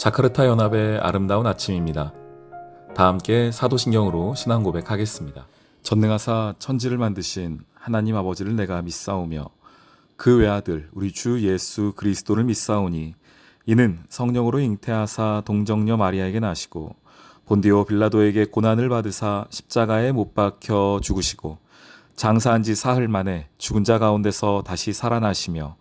자카르타 연합의 아름다운 아침입니다. 다 함께 사도신경으로 신앙 고백하겠습니다. 전능하사 천지를 만드신 하나님 아버지를 내가 믿사오며 그 외아들 우리 주 예수 그리스도를 믿사오니 이는 성령으로 잉태하사 동정녀 마리아에게 나시고 본디오 빌라도에게 고난을 받으사 십자가에 못 박혀 죽으시고 장사한 지 사흘 만에 죽은 자 가운데서 다시 살아나시며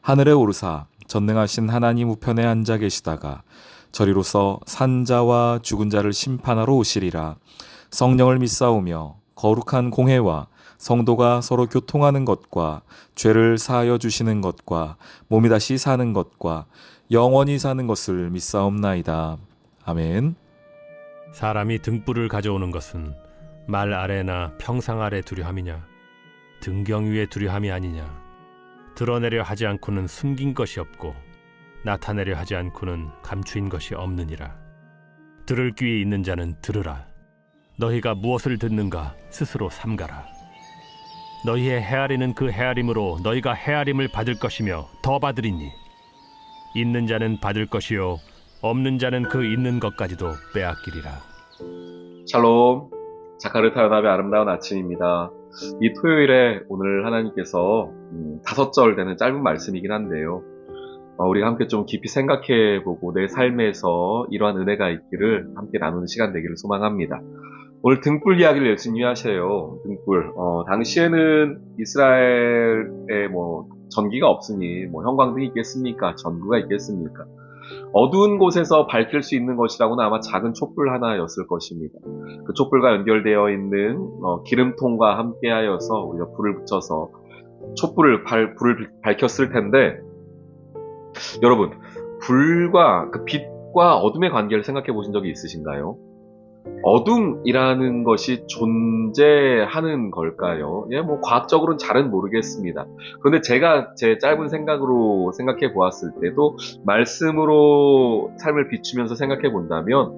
하늘에 오르사 전능하신 하나님 우편에 앉아 계시다가 저리로서 산자와 죽은 자를 심판하러 오시리라. 성령을 믿사오며 거룩한 공회와 성도가 서로 교통하는 것과 죄를 사하여 주시는 것과 몸이 다시 사는 것과 영원히 사는 것을 믿사옵나이다. 아멘. 사람이 등불을 가져오는 것은 말 아래나 평상 아래 두려함이냐 등경 위에 두려함이 아니냐. 드러내려 하지 않고는 숨긴 것이 없고 나타내려 하지 않고는 감추인 것이 없느니라. 들을 귀에 있는 자는 들으라. 너희가 무엇을 듣는가 스스로 삼가라. 너희의 헤아리는 그 헤아림으로 너희가 헤아림을 받을 것이며 더 받으리니 있는 자는 받을 것이요 없는 자는 그 있는 것까지도 빼앗기리라. 샬롬, 자카르타 연합의 아름다운 아침입니다. 이 토요일에 오늘 하나님께서 5절 되는 짧은 말씀이긴 한데요. 우리가 함께 좀 깊이 생각해보고 내 삶에서 이러한 은혜가 있기를 함께 나누는 시간 되기를 소망합니다. 오늘 등불 이야기를 예수님이 하셔요. 등불. 당시에는 이스라엘에 전기가 없으니 형광등이 있겠습니까? 전구가 있겠습니까? 어두운 곳에서 밝힐 수 있는 것이라고는 아마 작은 촛불 하나였을 것입니다. 그 촛불과 연결되어 있는 기름통과 함께하여서 우리가 불을 붙여서 불을 밝혔을 텐데, 여러분, 불과 그 빛과 어둠의 관계를 생각해 보신 적이 있으신가요? 어둠이라는 것이 존재하는 걸까요? 과학적으로는 잘은 모르겠습니다. 그런데 제가 제 짧은 생각으로 생각해 보았을 때도 말씀으로 삶을 비추면서 생각해 본다면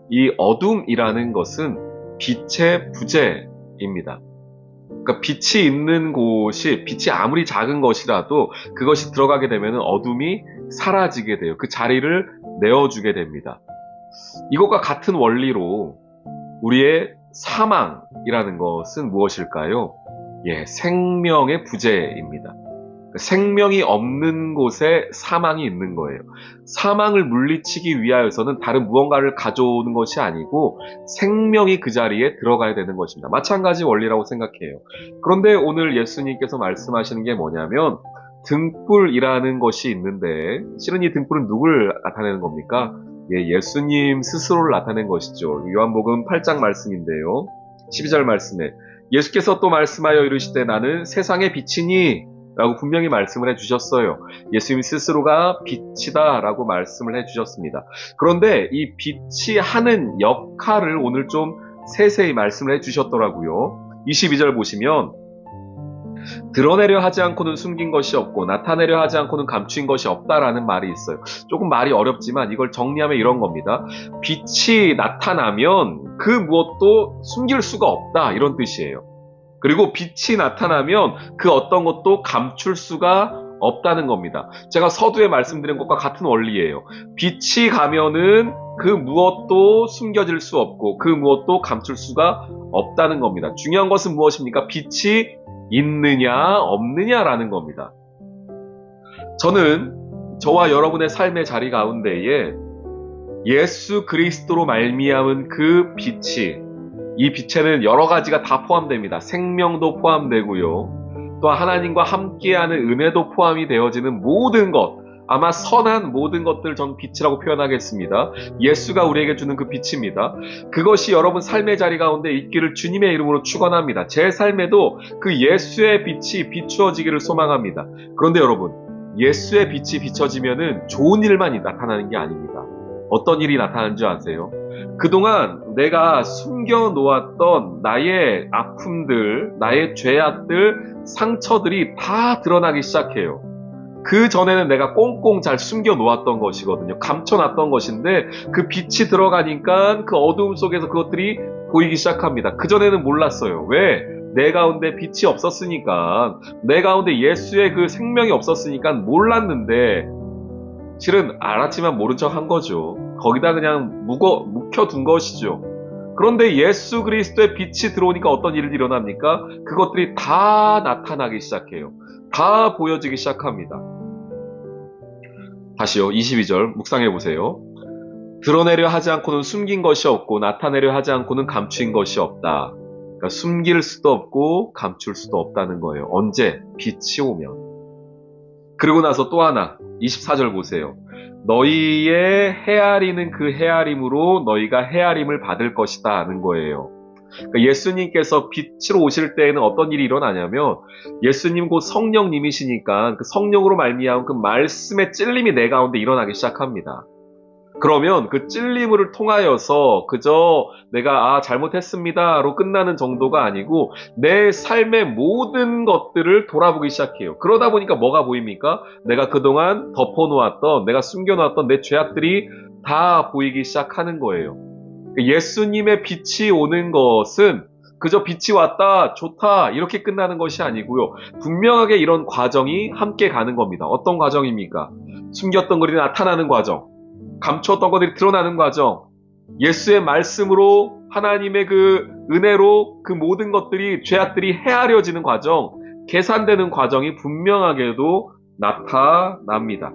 이 어둠이라는 것은 빛의 부재입니다. 그러니까 빛이 있는 곳이 빛이 아무리 작은 것이라도 그것이 들어가게 되면 어둠이 사라지게 돼요. 그 자리를 내어주게 됩니다. 이것과 같은 원리로 우리의 사망이라는 것은 무엇일까요? 생명의 부재입니다. 생명이 없는 곳에 사망이 있는 거예요. 사망을 물리치기 위하여서는 다른 무언가를 가져오는 것이 아니고 생명이 그 자리에 들어가야 되는 것입니다. 마찬가지 원리라고 생각해요. 그런데 오늘 예수님께서 말씀하시는 게 뭐냐면 등불이라는 것이 있는데 실은 이 등불은 누굴 나타내는 겁니까? 예수님 스스로를 나타낸 것이죠. 요한복음 8장 말씀인데요. 12절 말씀에 예수께서 또 말씀하여 이르시되 나는 세상의 빛이니 라고 분명히 말씀을 해주셨어요. 예수님 스스로가 빛이다 라고 말씀을 해주셨습니다. 그런데 이 빛이 하는 역할을 오늘 좀 세세히 말씀을 해주셨더라고요. 22절 보시면 드러내려 하지 않고는 숨긴 것이 없고 나타내려 하지 않고는 감추인 것이 없다라는 말이 있어요. 조금 말이 어렵지만 이걸 정리하면 이런 겁니다. 빛이 나타나면 그 무엇도 숨길 수가 없다 이런 뜻이에요. 그리고 빛이 나타나면 그 어떤 것도 감출 수가 없다는 겁니다. 제가 서두에 말씀드린 것과 같은 원리예요. 빛이 가면은 그 무엇도 숨겨질 수 없고 그 무엇도 감출 수가 없다는 겁니다. 중요한 것은 무엇입니까? 빛이 있느냐 없느냐라는 겁니다. 저는 저와 여러분의 삶의 자리 가운데에 예수 그리스도로 말미암은 그 빛이 이 빛에는 여러 가지가 다 포함됩니다. 생명도 포함되고요. 또 하나님과 함께하는 은혜도 포함이 되어지는 모든 것, 아마 선한 모든 것들을 저는 빛이라고 표현하겠습니다. 예수가 우리에게 주는 그 빛입니다. 그것이 여러분 삶의 자리 가운데 있기를 주님의 이름으로 축원합니다. 제 삶에도 그 예수의 빛이 비추어지기를 소망합니다. 그런데 여러분, 예수의 빛이 비춰지면은 좋은 일만 나타나는 게 아닙니다. 어떤 일이 나타나는 줄 아세요? 그동안 내가 숨겨놓았던 나의 아픔들, 나의 죄악들, 상처들이 다 드러나기 시작해요. 그 전에는 내가 꽁꽁 잘 숨겨놓았던 것이거든요. 감춰놨던 것인데 그 빛이 들어가니까 그 어두움 속에서 그것들이 보이기 시작합니다. 그 전에는 몰랐어요. 왜? 내 가운데 빛이 없었으니까, 내 가운데 예수의 그 생명이 없었으니까 몰랐는데 실은 알았지만 모른 척 한 거죠. 거기다 그냥 묵혀둔 것이죠. 그런데 예수 그리스도의 빛이 들어오니까 어떤 일이 일어납니까? 그것들이 다 나타나기 시작해요. 다 보여지기 시작합니다. 다시요. 22절 묵상해 보세요. 드러내려 하지 않고는 숨긴 것이 없고 나타내려 하지 않고는 감추인 것이 없다. 그러니까 숨길 수도 없고 감출 수도 없다는 거예요. 언제? 빛이 오면. 그리고 나서 또 하나 24절 보세요. 너희의 헤아리는 그 헤아림으로 너희가 헤아림을 받을 것이다 하는 거예요. 그러니까 예수님께서 빛으로 오실 때에는 어떤 일이 일어나냐면 예수님 곧 성령님이시니까 그 성령으로 말미암은 그 말씀의 찔림이 내 가운데 일어나기 시작합니다. 그러면 그 찔림을 통하여서 그저 내가 잘못했습니다로 끝나는 정도가 아니고 내 삶의 모든 것들을 돌아보기 시작해요. 그러다 보니까 뭐가 보입니까? 내가 그동안 덮어놓았던, 내가 숨겨놨던 내 죄악들이 다 보이기 시작하는 거예요. 예수님의 빛이 오는 것은 그저 빛이 왔다, 좋다 이렇게 끝나는 것이 아니고요. 분명하게 이런 과정이 함께 가는 겁니다. 어떤 과정입니까? 숨겼던 것이 나타나는 과정. 감추었던 것들이 드러나는 과정, 예수의 말씀으로 하나님의 그 은혜로 그 모든 것들이 죄악들이 헤아려지는 과정, 계산되는 과정이 분명하게도 나타납니다.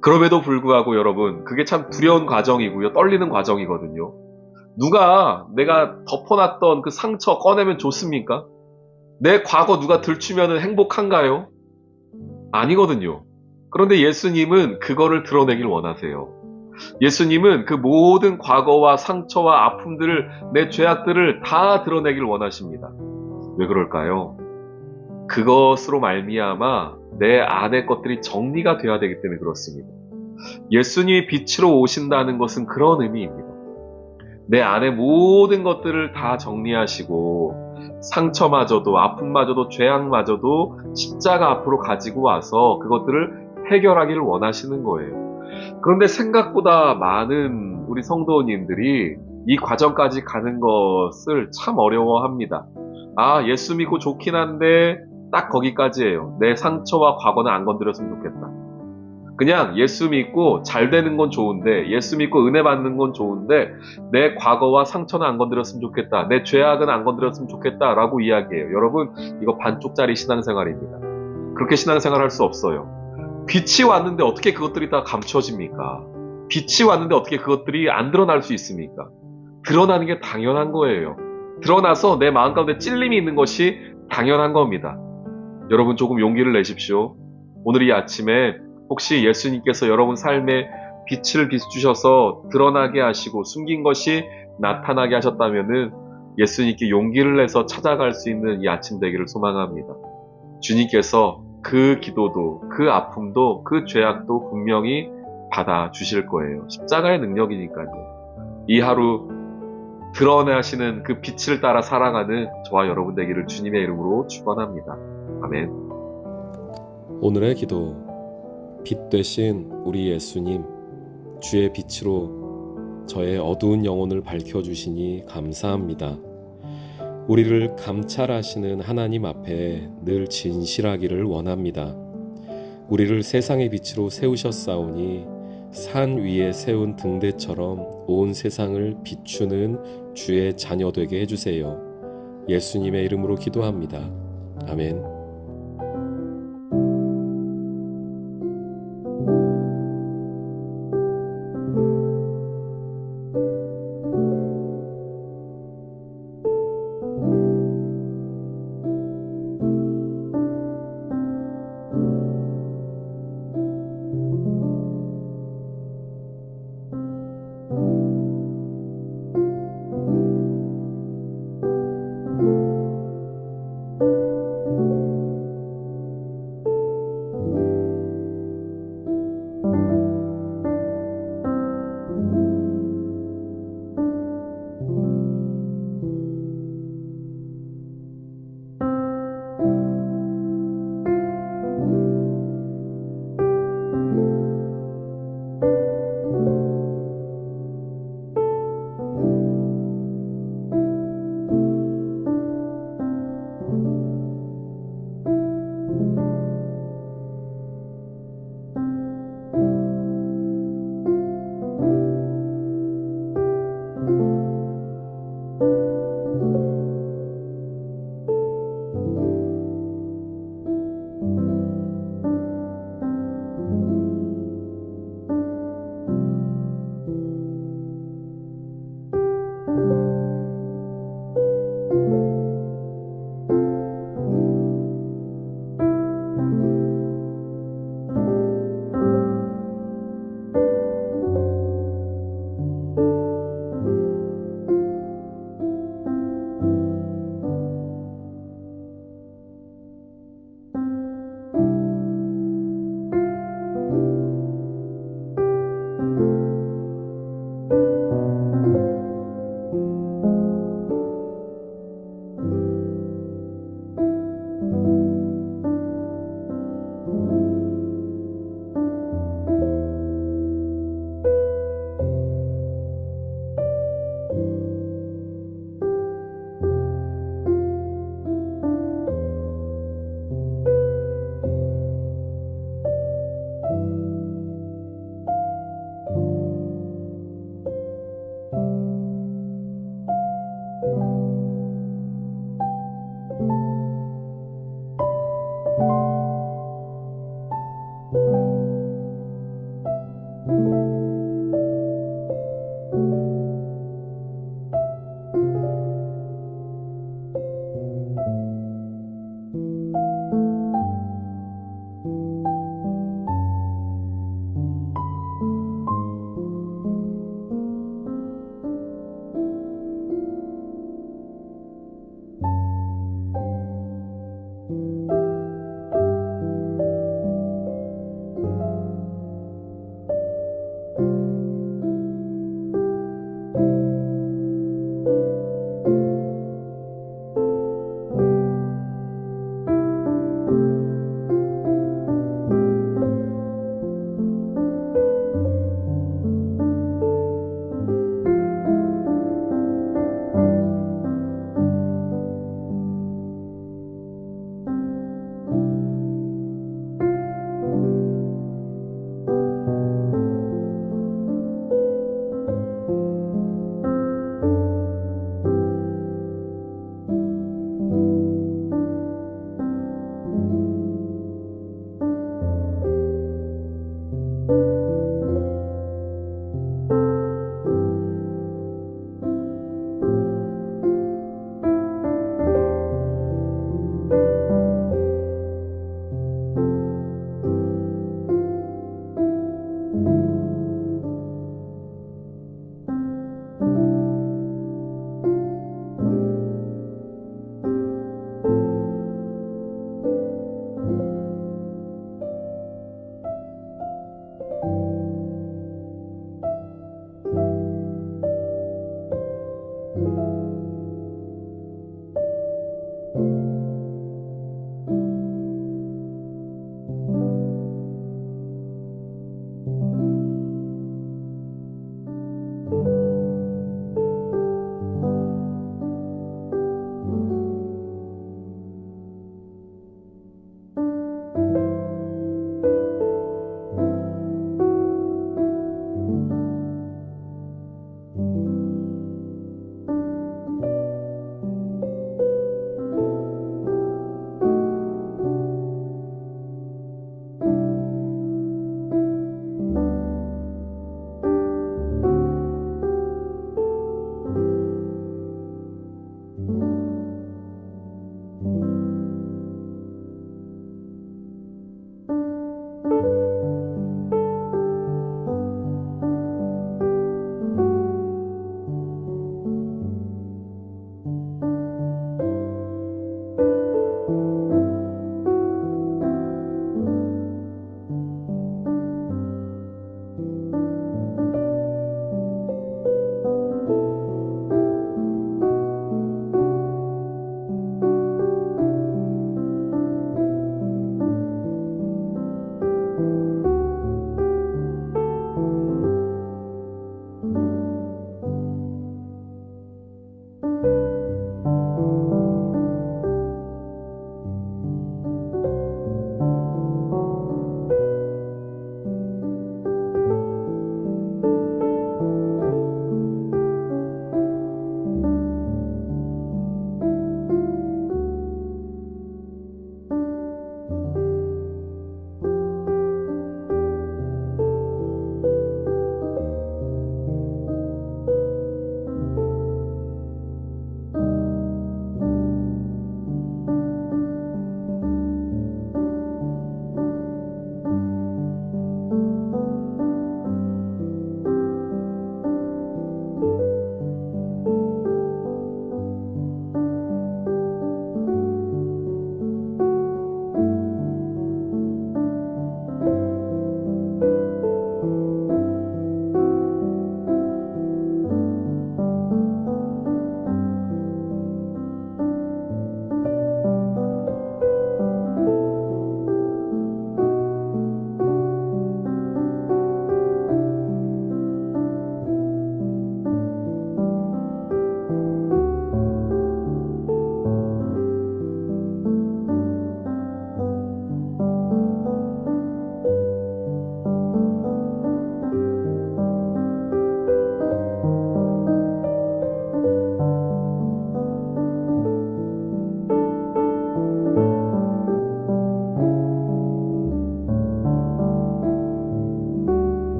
그럼에도 불구하고 여러분, 그게 참 두려운 과정이고요. 떨리는 과정이거든요. 누가 내가 덮어놨던 그 상처 꺼내면 좋습니까? 내 과거 누가 들추면 행복한가요? 아니거든요. 그런데 예수님은 그거를 드러내길 원하세요. 예수님은 그 모든 과거와 상처와 아픔들을, 내 죄악들을 다 드러내길 원하십니다. 왜 그럴까요? 그것으로 말미암아 내 안의 것들이 정리가 되어야 되기 때문에 그렇습니다. 예수님이 빛으로 오신다는 것은 그런 의미입니다. 내 안의 모든 것들을 다 정리하시고 상처마저도 아픔마저도 죄악마저도 십자가 앞으로 가지고 와서 그것들을 해결하기를 원하시는 거예요. 그런데 생각보다 많은 우리 성도님들이 이 과정까지 가는 것을 참 어려워합니다. 예수 믿고 좋긴 한데 딱 거기까지예요. 내 상처와 과거는 안 건드렸으면 좋겠다. 그냥 예수 믿고 잘 되는 건 좋은데, 예수 믿고 은혜 받는 건 좋은데 내 과거와 상처는 안 건드렸으면 좋겠다. 내 죄악은 안 건드렸으면 좋겠다 라고 이야기해요. 여러분, 이거 반쪽짜리 신앙생활입니다. 그렇게 신앙생활할 수 없어요. 빛이 왔는데 어떻게 그것들이 다 감춰집니까? 빛이 왔는데 어떻게 그것들이 안 드러날 수 있습니까? 드러나는 게 당연한 거예요. 드러나서 내 마음 가운데 찔림이 있는 것이 당연한 겁니다. 여러분 조금 용기를 내십시오. 오늘 이 아침에 혹시 예수님께서 여러분 삶에 빛을 비추셔서 드러나게 하시고 숨긴 것이 나타나게 하셨다면은 예수님께 용기를 내서 찾아갈 수 있는 이 아침 되기를 소망합니다. 주님께서 그 기도도, 그 아픔도, 그 죄악도 분명히 받아주실 거예요. 십자가의 능력이니까요. 이 하루 드러내시는 그 빛을 따라 살아가는 저와 여러분 되기를 주님의 이름으로 축원합니다. 아멘. 오늘의 기도. 빛 되신 우리 예수님, 주의 빛으로 저의 어두운 영혼을 밝혀주시니 감사합니다. 우리를 감찰하시는 하나님 앞에 늘 진실하기를 원합니다. 우리를 세상의 빛으로 세우셨사오니 산 위에 세운 등대처럼 온 세상을 비추는 주의 자녀 되게 해주세요. 예수님의 이름으로 기도합니다. 아멘.